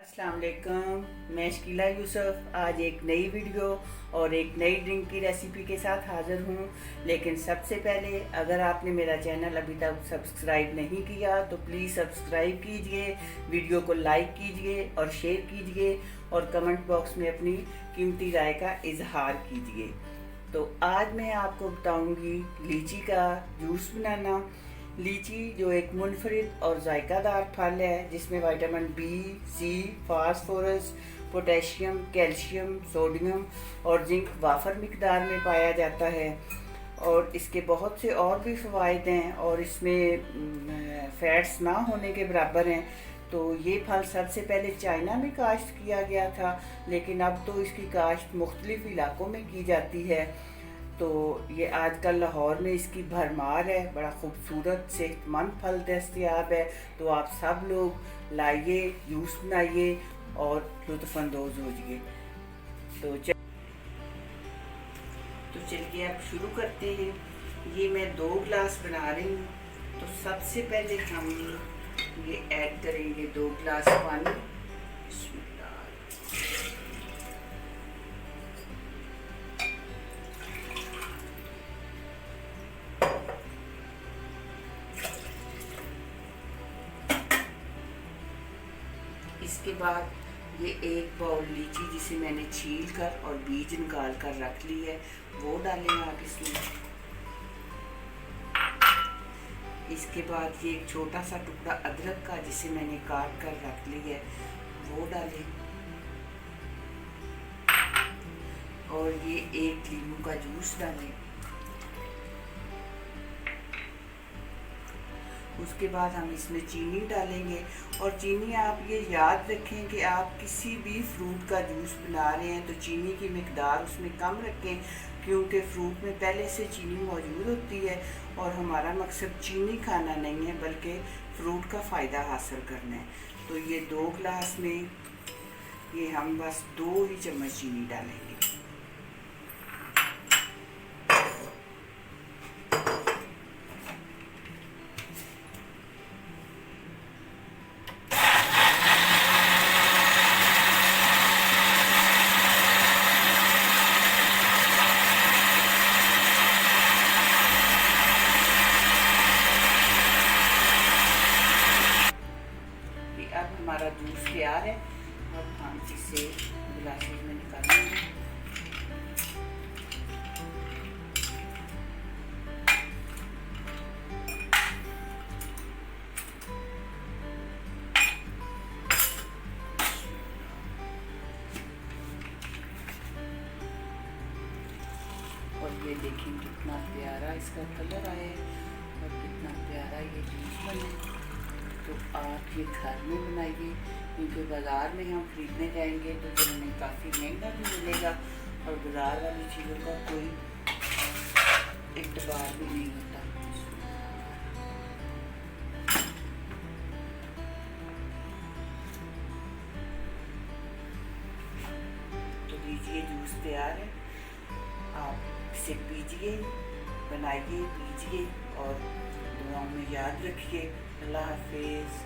अस्सलाम वालेकुम, मैं शकीला यूसुफ आज एक नई वीडियो और एक नई ड्रिंक की रेसिपी के साथ हाज़िर हूँ। लेकिन सबसे पहले अगर आपने मेरा चैनल अभी तक सब्सक्राइब नहीं किया तो प्लीज़ सब्सक्राइब कीजिए, वीडियो को लाइक कीजिए और शेयर कीजिए और कमेंट बॉक्स में अपनी कीमती राय का इजहार कीजिए। तो आज मैं आपको बताऊँगी लीची का जूस बनाना। लीची जो एक मुनफरिद और जायकादार फल है जिसमें विटामिन बी, सी, फास्फोरस, पोटेशियम, कैल्शियम, सोडियम और जिंक वाफर मिकदार में पाया जाता है और इसके बहुत से और भी फ़वाइद हैं और इसमें फैट्स ना होने के बराबर हैं। तो ये फल सबसे पहले चाइना में काश्त किया गया था, लेकिन अब तो इसकी काश्त मुख्तलिफ़ इलाकों में की जाती है। तो ये आजकल लाहौर में इसकी भरमार है, बड़ा खूबसूरत सेहतमंद फल दस्तयाब है। तो आप सब लोग लाइए, जूस बनाइए और लुत्फ़अंदोज़ होइए। तो चलिए अब शुरू करते हैं। ये मैं 2 गिलास बना रही हूँ। तो सबसे पहले हम ये ऐड करेंगे 2 गिलास पानी। इसके बाद ये 1 बाउल लीची जिसे मैंने छील कर और बीज निकाल कर रख ली है वो डालें आप इसमें। इसके बाद ये एक छोटा सा टुकड़ा अदरक का जिसे मैंने काट कर रख ली है वो डालें और ये 1 लीमू का जूस डालें। उसके बाद हम इसमें चीनी डालेंगे और चीनी आप ये याद रखें कि आप किसी भी फ्रूट का जूस बना रहे हैं तो चीनी की मिकदार उसमें कम रखें, क्योंकि फ्रूट में पहले से चीनी मौजूद होती है और हमारा मकसद चीनी खाना नहीं है बल्कि फ्रूट का फ़ायदा हासिल करना है। तो ये 2 गिलास में ये हम बस 2 ही चम्मच चीनी डालेंगे। अब हमारा जूस तैयार है। अब हम इसे गिलासेस में निकालेंगे। और ये देखिए कितना प्यारा इसका कलर आया है और कितना प्यारा ये जूस बना है। तो आप ये घर में बनाइए, क्योंकि बाज़ार में हम ख़रीदने जाएंगे तो जो हमें काफ़ी महंगा भी मिलेगा और बाज़ार वाली चीज़ों का कोई एतबार भी नहीं होता। तो लीजिए जूस तैयार है, आप इसे पीजिए, बनाइए, पीजिए और दुआओं में याद रखिए। अल्लाह हाफिज़।